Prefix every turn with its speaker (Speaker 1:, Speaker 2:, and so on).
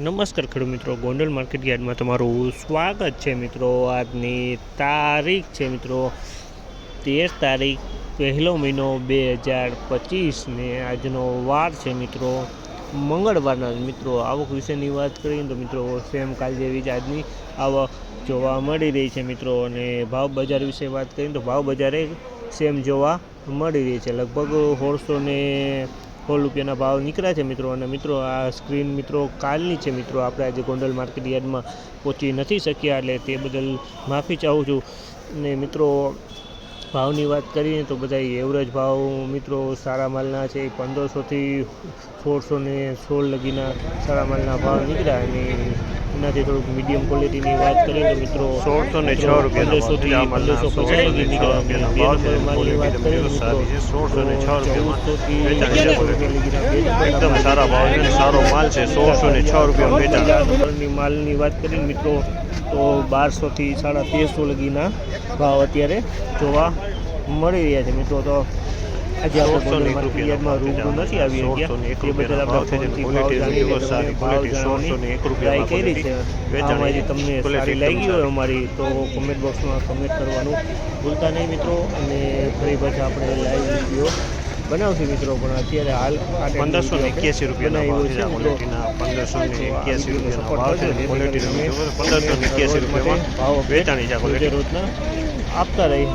Speaker 1: નમસ્કાર ખેડૂત મિત્રો, ગોંડલ માર્કેટ યાર્ડમાં તમારું સ્વાગત છે મિત્રો. આજની તારીખ છે મિત્રો 13 તારીખ 1લો મહિનો 2025 ને આજનો વાર છે મિત્રો મંગળવારના. મિત્રો આવક વિશેની વાત કરીએ તો મિત્રો સેમ કાલ જેવી જ આજની આવક જોવા મળી રહી છે મિત્રો. અને ભાવ બજાર વિશે વાત કરીએ તો ભાવ બજારે સેમ જોવા મળી રહી છે. લગભગ 1616 રૂપિયાના ભાવ નીકળ્યા છે મિત્રો. અને મિત્રો આ સ્ક્રીન મિત્રો કાલની છે મિત્રો. આપણે આજે ગોંડલ માર્કેટ યાર્ડમાં પહોંચી નથી શક્યા, એટલે તે બદલ માફી ચાહું છું. ને મિત્રો ભાવની વાત કરીએ તો બધા એવરેજ ભાવ મિત્રો સારા માલના છે 1500થી 1616 લગીના સારા માલના ભાવ નીકળ્યા. અને એનાથી થોડુંક મીડિયમ ક્વોલિટીની વાત કરીએ તો મિત્રો
Speaker 2: 1606 રૂપિયા
Speaker 1: 1500થી 1550 લગી નીકળ્યા. બે નંબર માલની વાત કરીએ તો મિત્રો 1406
Speaker 2: એકદમ સારા ભાવ છે, સારો માલ છે. 1606 રૂપિયા
Speaker 1: વેચાણ. માલની વાત કરીએ મિત્રો તો 1200થી 1350 લગીના ભાવ અત્યારે જોવા મળી રહ્યા છે મિત્રો. તો આજે આપણે માર્કેટ યાર્ડમાં રૂબરૂ નથી આવી ગયા, એ બદલ આપણે ફોનથી ભાવ જાણીને તમને ભાવ જાણવાની ટ્રાય કરી છે. આમાં જે તમને સારી લાગી હોય અમારી તો કોમેન્ટ બોક્સમાં કમેન્ટ કરવાનું ભૂલતા નહીં મિત્રો. અને ફરી પાછા આપણે લાઈવ વિડીયો બનાવશું મિત્રો. પણ અત્યારે હાલ
Speaker 2: 1581 રૂપિયાના ભાવ છે. ક્વોલિટીના 1581 રૂપિયાના ભાવ છે. ક્વોલિટીના 1581 રૂપિયામાં વેચાણી છે.
Speaker 1: રોજના આપતા રહી.